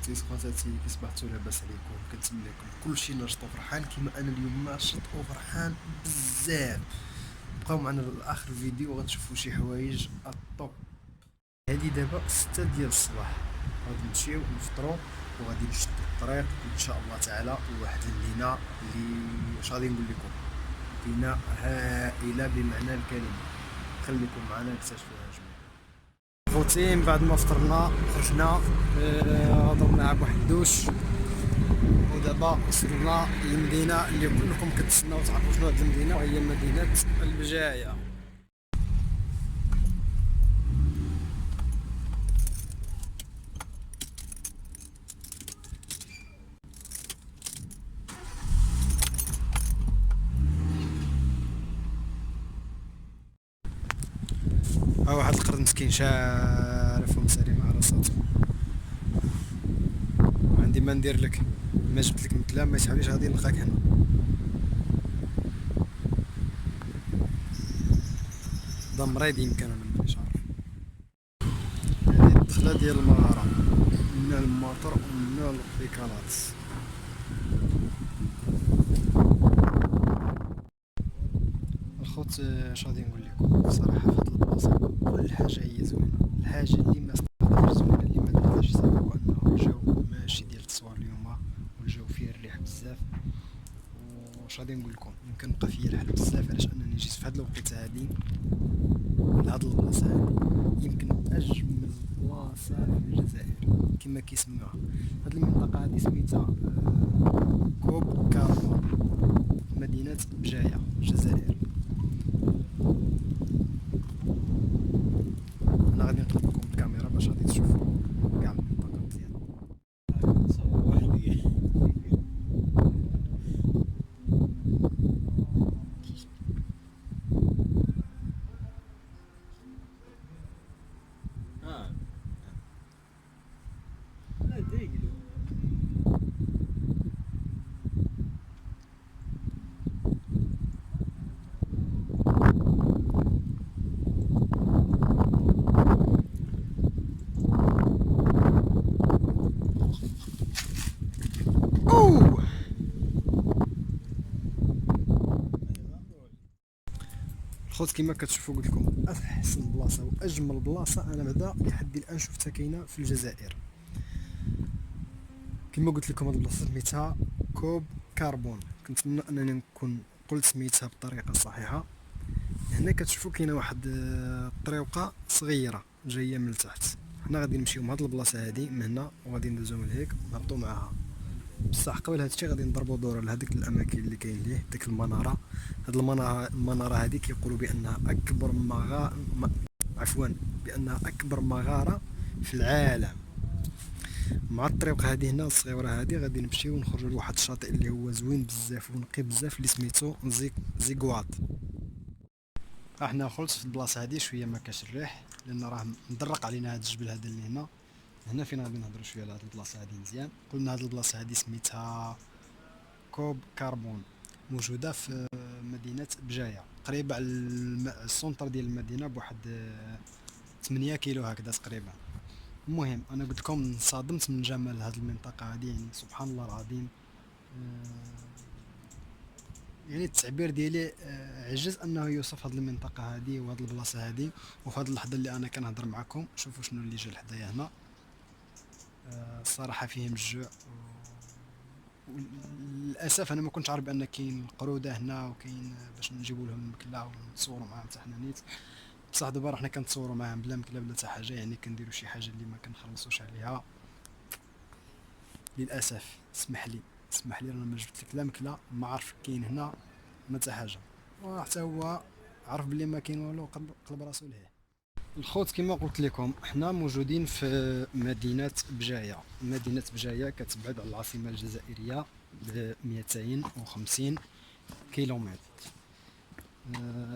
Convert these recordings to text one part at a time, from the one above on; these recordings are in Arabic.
خوتي خواتاتي كي صبحتو لاباس عليكم؟ كنتمنى لكم كلشي نشط وفرحان كيما انا اليوم ناشط وفرحان بزاف. بقاو معنا لاخر الفيديو غتشوفوا شي حوايج الطوب. هادي دابا 6 ديال الصباح، غادي نمشيو نفطرو وغادي نشدو الطريق ان شاء الله تعالى لواحد المدينه اللي اش غادي نقول لكم، مدينه هائله بمعنى الكلمه. خليكم معنا نكتشفوها جميعا. خوتي من بعد ما فطرنا خرجنا، ضربنا عا بواحد الدوش، ودابا وصلنا للمدينه اللي كلكم كتسناو تعرفوا شنو هاد المدينه، وهي مدينه البجايه. ها واحد القرد مسكين شارف ومسالي مع راساتو. عندي ما ندير لك، ما جبت لك مثلا ما يسحبليش غادي نلقاك هنا. دا مريض يمكن، انا مانيش عارف. هذه الدخله ديال المناره، من الموتور ومن البيكالات. الخوت اش غادي نقول لكم صراحه، في هاد البلاصه كل حاجه هي زوينه. الحاجه اللي ما استطاعش زوينه اللي ما درتهاش صافي هو انه الجو ماشي ديال التصوير اليوم، والجو فيه الريح بزاف. واش غادي نقول لكم، يمكن بقى فيا الحال بزاف علاش انني جيت في هاد الوقيته هادي لهاد البلاصه هادي. يمكن اجمل بلاصه في الجزائر كما كيسموها. هاد المنطقه هادي سميتها كوب كاربون، مدينه بجايه الجزائر. انا غادي نقلب لكم الكاميرا باش غادي تشوفوا كاع المنطقه مزيان. اوه الخوت كما كتشوفوا قلت لكم احسن بلاصه واجمل بلاصه انا بعدا لحد الان شفتها كاينه في الجزائر. كما قلت لكم هاد البلاصه سميتها كوب كاربون، كنتمنى انني نكون قلت سميتها بالطريقه الصحيحه. هنا كتشوفوا كاينه واحد الطريقه صغيره جايه من التحت. حنا غادي نمشيو من هاد البلاصه هادي من هنا وغادي ندوزو من هيك نهبطو معاها. بصح قبل هادشي غادي نضربو دورة لهاديك الاماكن اللي كاين ليه ديك المناره. هاد المناره هادي كيقولوا بانها اكبر عفوا بانها اكبر مغاره في العالم. مع الطريق هادي هنا الصغيره هادي غادي نمشيو ونخرجوا لواحد الشاطئ اللي هو زوين بزاف ونقي بزاف اللي سميتو زيكواط. احنا خلص في البلاصه هادي شويه ما كاش الريح لان راه مدرق علينا هاد الجبل هذا اللي هنا. هنا فين غادي نهضروا شويه على هاد البلاصه هادي مزيان. قلنا هاد البلاصه هادي سميتها كوب كاربون، موجوده في مدينه بجايه، قريبه على السونتر ديال المدينه بواحد 8 كيلو هكذا تقريبا. المهم انا قلت لكم انصدمت من جمال هاد المنطقه هادي، يعني سبحان الله العظيم. يعني التعبير ديالي عجز انه يوصف هاد المنطقه هادي وهاد البلاصه هادي. وفي هاد اللحظه اللي انا كنهضر معكم شوفوا شنو اللي جا لحدايا هنا. الصراحه فيه الجوع، وللاسف انا ما كنتش عارف بان كاين القروده هنا وكاين باش نجيبوا لهم الماكله ونتصوروا معاهم حتى حنا نيت. بصح دابا حنا كنتصوروا معاهم بلا ماكله بلا حتى حاجه، يعني كنديروا شي حاجه اللي ما كنخلصوش عليها للاسف. اسمح لي انا ما جبت لك لا ماكله، ما عارف كاين هنا ما حتى حاجه، وحتى هو عرف بلي ما كاين والو قلب راسو لهيه. الخوت كما قلت لكم احنا موجودين في مدينه بجايه. مدينه بجايه كتبعد على العاصمه الجزائريه ب 250 كيلومتر.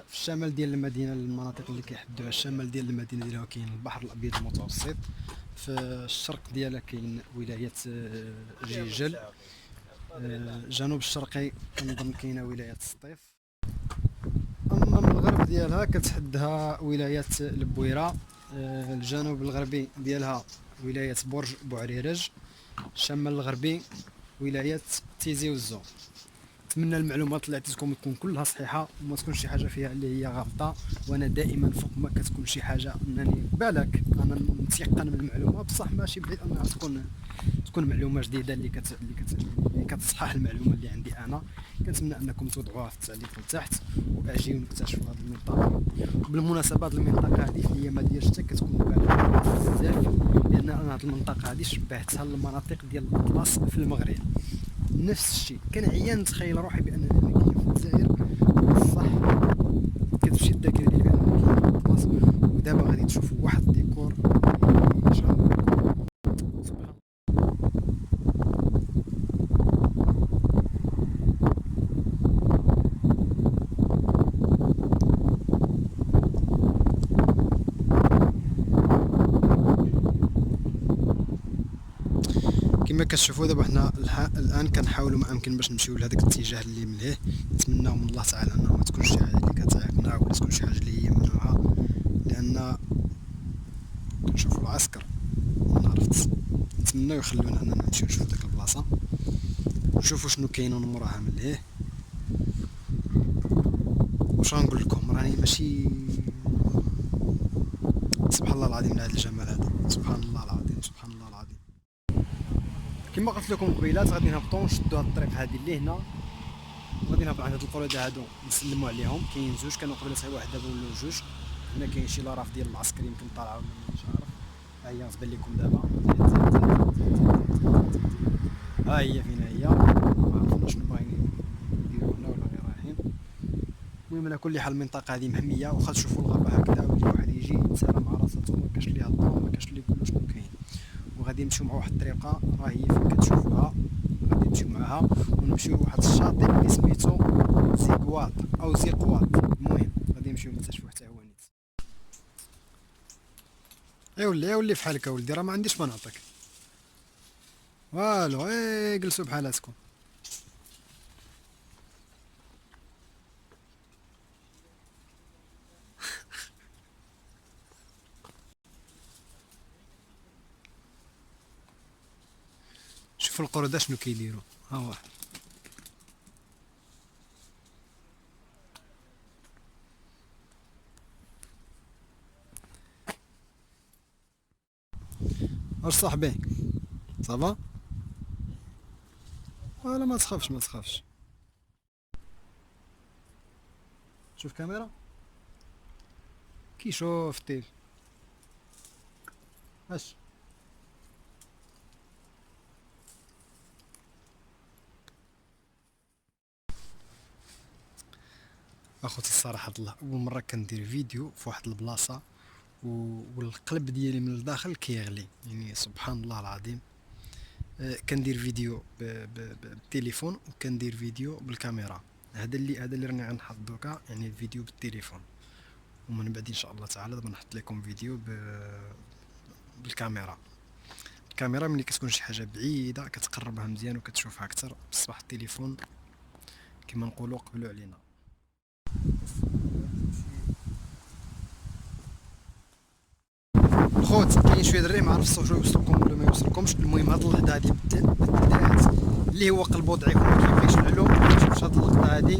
في الشمال ديال المدينه، المناطق اللي كيحدوها الشمال ديال المدينه ديالها كاين البحر الابيض المتوسط. في الشرق ديالها كاين ولايه جيجل. الجنوب الشرقي كنظن كاينه ولايه سطيف. اما من الغرب ديالها كتحدها ولايه البويره. الجنوب الغربي ديالها ولايه برج بوعريرج. الشمال الغربي، ولاية تيزي وزو. نتمنى المعلومات اللي عطيتكم تكون كلها صحيحه وما تكونش شي حاجه فيها اللي هي غلطه. وانا دائما فوق ما كتكون شي حاجه انني بالك انا متيقن من المعلومه، بصح ماشي بعيد انها تكون معلومه جديده اللي كتصحح المعلومه اللي عندي انا. كنتمنى انكم توضعوها في التعليق لتحت واجيو نكتشفوا هذه المنطقه. وبالمناسبه هذه المنطقه هذه اللي هي ما ديالش حتى كتكون بالغه بزاف، لان انا هذه المنطقه هذه شبهتها للمناطق ديال الاطلس في المغرب. نفس الشيء كان عيان نتخيل روحي بانني انا كاين في الجزائر، بصح كتمشي الذاكره ديالي بانني كاين في الاطلس. ودابا غادي تشوفوا واحد الديكور سبحان. كما كتشوفوا دابا حنا الان كنحاولوا ما امكن باش نمشيو لهذاك الاتجاه اللي مليه. نتمناو من الله تعالى انه ما تكونش شي حاجه اللي كتعيقنا ولا تكون شي حاجه اللي هي ممنوعه، لان كنشوفوا العسكر ما عرفتش. نتمناو يخلونا اننا نمشيو نشوفوا ديك البلاصه نشوفوا شنو كاين من موراها مليه. واش غنقول لكم، راني ماشي سبحان الله العظيم على هذا الجمال هذا، سبحان الله العظيم سبحان الله العظيم. كما قلت لكم قبيلات غادي نهبطوا نشدوا هاد الطريق هذه اللي هنا، غادي نهبطوا عند هاد القرده هادو نسلموا عليهم. كاين زوج كانوا قبيله غير واحد، دابا ولاو جوج. هنا كاين شي لاراف ديال العسكر يمكن طالعه ولا مش عارف. ها هي غتبان لكم دابا، ها هي فين هي، ما عرفناش شنو باغيين يديروا هنا ولا غير رايحين. المهم على كل حال المنطقه هذه محميه، واخا تشوفوا الغابه هكذا ويجي واحد يجي يتسالى مع راساتو ما كاش اللي يهضروا ما كاش اللي يقولوا شنو كاين. وغادي نمشيو مع واحد الطريقه راه هي فين كتشوفوها، غادي نمشيو معاها ونمشيو لواحد الشاطئ اللي سميتو زيكواط او زيقواط. المهم غادي نمشيو نكتشفوا حتى هو نيت. يا ولي فحالك اولدي، راه ما عنديش ما نعطيك والو. جلسوا بحالاتكم. شوفوا القردة شنو كيديروا، ها واحد. واش صاحبي صافا؟ ولا ما تخافش ما تخافش. شوف كاميرا كي شوفتي اش اخوتي الصراحه الله اول مره كندير فيديو في واحد البلاصه والقلب ديالي من الداخل كيغلي، يعني سبحان الله العظيم. كندير فيديو بالتليفون وكندير فيديو بالكاميرا. هذا اللي راني غنحط دوكا، يعني الفيديو بالتليفون، ومن بعد ان شاء الله تعالى دابا نحط لكم فيديو بالكاميرا. الكاميرا ملي كتكون شي حاجه بعيده كتقربها مزيان وكتشوفها اكثر، بصح التليفون كما نقولوا قبلوا علينا. الخوت كاين شويه دري ما عرف الصوت يوصلكم ولا ما يوصلكمش. المهم هاد اللقطه هادي بالذات اللي هو قلبو ضعيف وما كيبغيش نعلو، شوف هاد اللقطه هادي.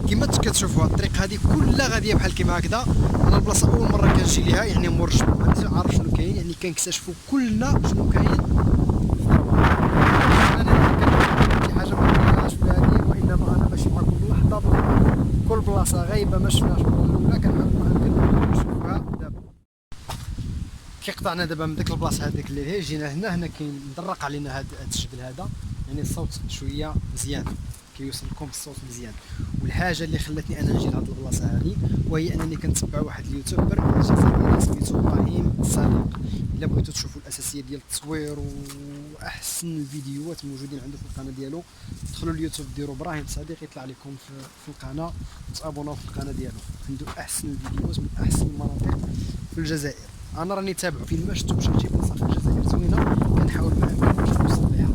كما كتشوفوا الطريق هذه كلها غاديه بحال كيما هكذا. انا البلاصه اول مره كنجي ليها، يعني مور الجبل ما عرفتش عارف شنو كاين، يعني كنكتشفوا كلنا شنو كاين في الضربه. انا شي حاجه ما كنعرفش في هذه، وانما انا ماشي معكم لحظه بلحظه. كل بلاصه غايبه ما شفناش المره الاولى كنحاول نشوفها دابا. كي قطعنا دابا من ديك البلاصه هذيك اللي هي جينا هنا كاين مدرق علينا هذا الجبل هذا، يعني الصوت شويه مزيان كيوصل لكم الصوت مزيان. والحاجه اللي خلاتني انا نجي لهاد البلاصه هذه وهي انني كنتبع واحد اليوتيوبر جزائري سميتو ابراهيم الصديق. الا بغيتو تشوفوا الاساسيات ديال التصوير واحسن الفيديوهات موجودين عنده في القناه ديالو، دخلوا اليوتيوب ديروا ابراهيم الصديق يطلع لكم في القناه وتابوناو في القناه ديالو. عنده احسن الفيديوهات من احسن المناطق في الجزائر. انا راني تابعو فين ما شفتو مشى لشي بلاصه في الجزائر زوينه كنحاول ما امكن باش نوصل ليها.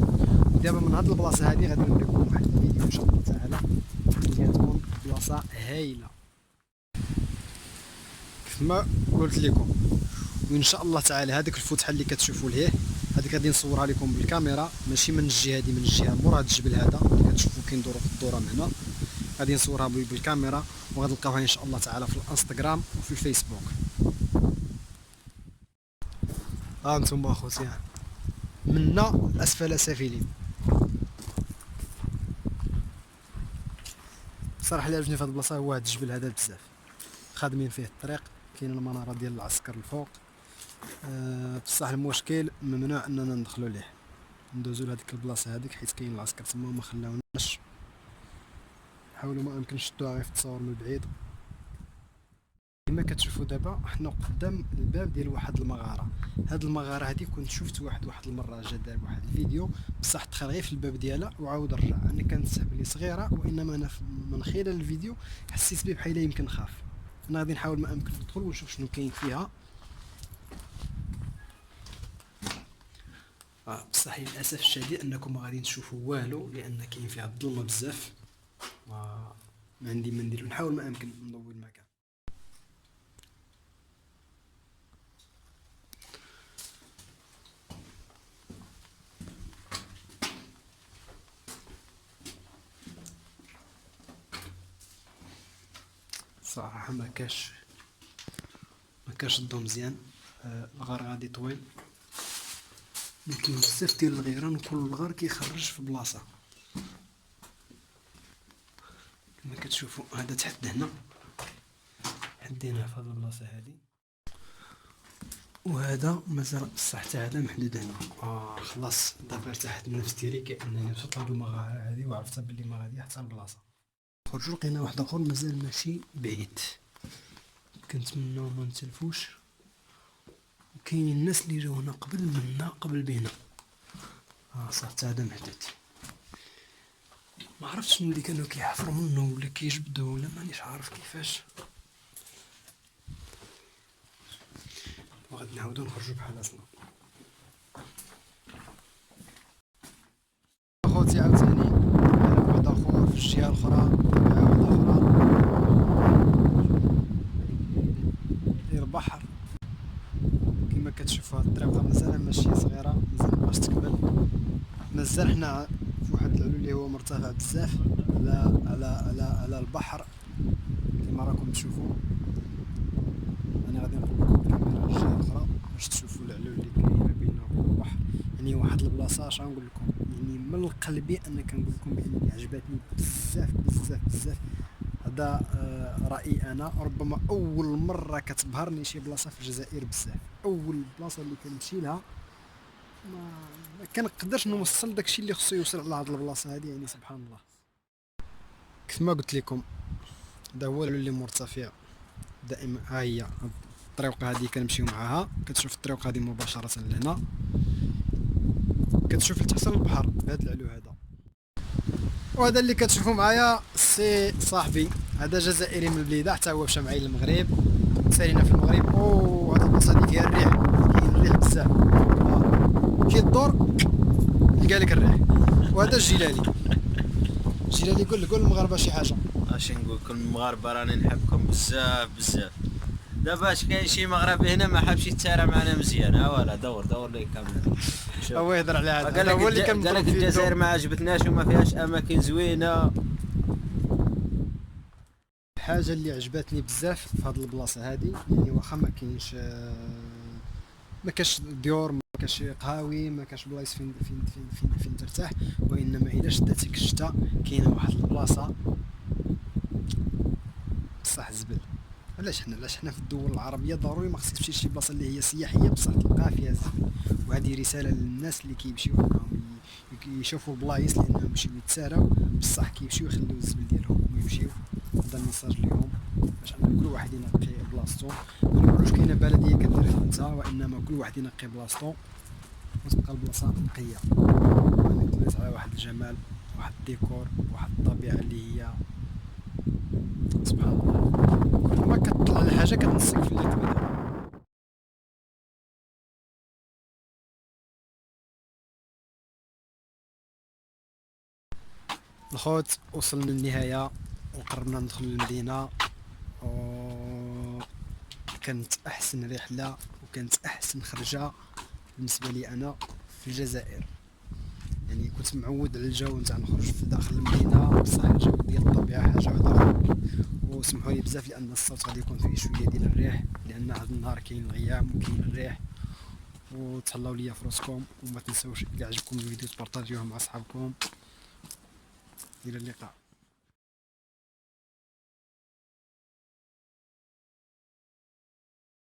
ودابا من هاد البلاصه هادي غادي نوريكم واحد الفيديو ان شاء الله تعالى اللي غتكون بلاصه هايله كيف ما قلت لكم. وان شاء الله تعالى هذيك الفتحه اللي كتشوفوا لهيه هذيك غادي نصورها لكم بالكاميرا، ماشي من الجهه هذه، من الجهه مور هذا الجبل هذا اللي كتشوفوا كيندوروا في الدوره من هنا. غادي نصورها بالكاميرا وغادي نلقاوها ان شاء الله تعالى في الانستغرام وفي الفيسبوك. ها انتم اخوتي منا اسفل سافلين. صراحه اللي عجبني في هذه البلاصه هو هذا الجبل هذا بزاف، خادمين فيه الطريق، كاين المناره ديال العسكر الفوق. بصح المشكل ممنوع اننا ندخلوا ليه، ندوزو لهاديك البلاصه هذيك حيت كاين العسكر تما وما خلاوناش. حاولوا ما يمكن نشدوها غير في التصاور من بعيد. كما كتشوفوا دابا حنا قدام الباب ديال واحد المغاره. هاد المغاره هذه كنت شفت واحد المره جا دار واحد الفيديو، بصح دخل غير في الباب ديالها وعاود رجع. انا كانت تحسب لي صغيره، وانما انا من خلال الفيديو حسيت بيه بحال يمكن نخاف. انا غادي نحاول ما امكن ندخل ونشوف شنو كاين فيها. بصح للاسف الشديد انكم ما غادي تشوفوا والو لان كاين فيها الظلمه بزاف، وما عندي ما ندير، نحاول ما امكن نضوي المكان. صراحه ما كاش الضو مزيان. الغار غادي طويل، كاين بزاف ديال الغيران وكل الغار كيخرج في بلاصه. كما كتشوفوا هذا تحت هنا، حديناه في هذه البلاصه هذه، وهذا مازال بصح حتى هذا محدود هنا. خلاص دابا ارتحت النفس ديالي كانني وصلت لهاد المغاره هذه وعرفت بلي ما غادي حتى البلاصه. خرجوا لقينا واحد اخر مازال ماشي بعيد، كنتمناو ما نتلفوش. وكاين الناس اللي جاو هنا قبل منا قبل بينا. صح حتى هذا محدود. ما عرفتش شنو اللي كانوا كيحفروا منه ولا كيجبدوا ولا مانيش عارف كيفاش. وغادي نعاودو نخرجوا بحالاتنا. اخوتي عاوتاني واحد اخر في الجهه الاخرى مع واحد اخرى ديال البحر. كما كتشوفوا هاد الطريقه مازال ماشي صغيره، مازال مابقاش تكمل. مازال حنا في واحد العلو اللي هو مرتفع بزاف على البحر كما راكم تشوفوا. انا غادي نقول لكم الكاميرا الجهه الاخرى باش تشوفوا العلو اللي كاين ما بيننا وبين البحر. يعني واحد البلاصه اش غنقول لكم، يعني من قلبي انا كنقول لكم بانني عجبتني بزاف بزاف بزاف. هذا رايي انا، ربما اول مره كتبهرني شي بلاصه في الجزائر بزاف. اول بلاصه اللي كنمشي لها ما كنقدرش نوصل داكشي اللي خصو يوصل على هاد البلاصه هادي. يعني سبحان الله. كيف ما قلت لكم هذا هو العلو اللي مرتفع دائما. ها هي الطريقه هذه كنمشيو معاها، كتشوف الطريق هذه مباشره لهنا، كتشوف لتحت البحر بهذا العلو هذا. وهذا اللي كتشوفوا معايا سي صاحبي، هذا جزائري من البليده، حتى هو مشى معايا للمغرب، سالينا في المغرب. هذه البلاصه هذه فيها الريح، كاين الريح بزاف. كي الدور يلقى لك الريح. وهذا الجيلالي قول المغاربه شي حاجه. اش نقول لكم المغاربه راني نحبكم بزاف بزاف. دابا اش كاين شي مغربي هنا ما حابش يتسارى معنا مزيان. ولا دور لي الكاميرا. هو يهضر على هذا، هو اللي قال لك الجزائر ما عجبتناش وما فيهاش اماكن زوينه. الحاجه اللي عجبتني بزاف في هذه البلاصه هذه، يعني واخا ما كاش ديور، ما كاش قهاوي، ما كاش بلايص فين ترتاح، وانما الا شداتك الشتا كاينه واحد البلاصه بصح زبل. علاش حنا في الدول العربيه ضروري ما خصك تمشي لشي بلاصه اللي هي سياحيه بصح تلقاها فيها زبل. وهذه رساله للناس اللي كيمشيو انهم يشوفوا بلايص لانهم يمشيو يتساراو بصح كيمشيو يخليو الزبل ديالهم ويمشيو. هذا الميساج ليهم باش ان كل واحد ينقي بلاصتو. ما نقولوش كاينه بلديه كدير خدمتها، وانما كل واحد ينقي بلاصتو وتبقى البلاصه نقيه. انا طلعت على واحد الجمال، واحد الديكور، واحد الطبيعه اللي هي سبحان الله. كل ما كتطلع على حاجه كتنسيك في اللي قبلها. الخوت وصلنا للنهايه وقربنا ندخل للمدينه، كانت احسن رحله وكانت احسن خرجه بالنسبه لي انا في الجزائر. يعني كنت معود على الجو نتاع نخرج في داخل المدينه، بصح الجو ديال الطبيعه حاجه وحده اخرى. وسمحوا لي بزاف لان الصوت غادي يكون فيه شويه ديال الريح، لان هذا النهار كاين الغيام وكاين الريح. وتهلاو ليا في راسكم، وما تنساوش اذا عجبكم الفيديو تبارطاجيوه مع اصحابكم. الى اللقاء.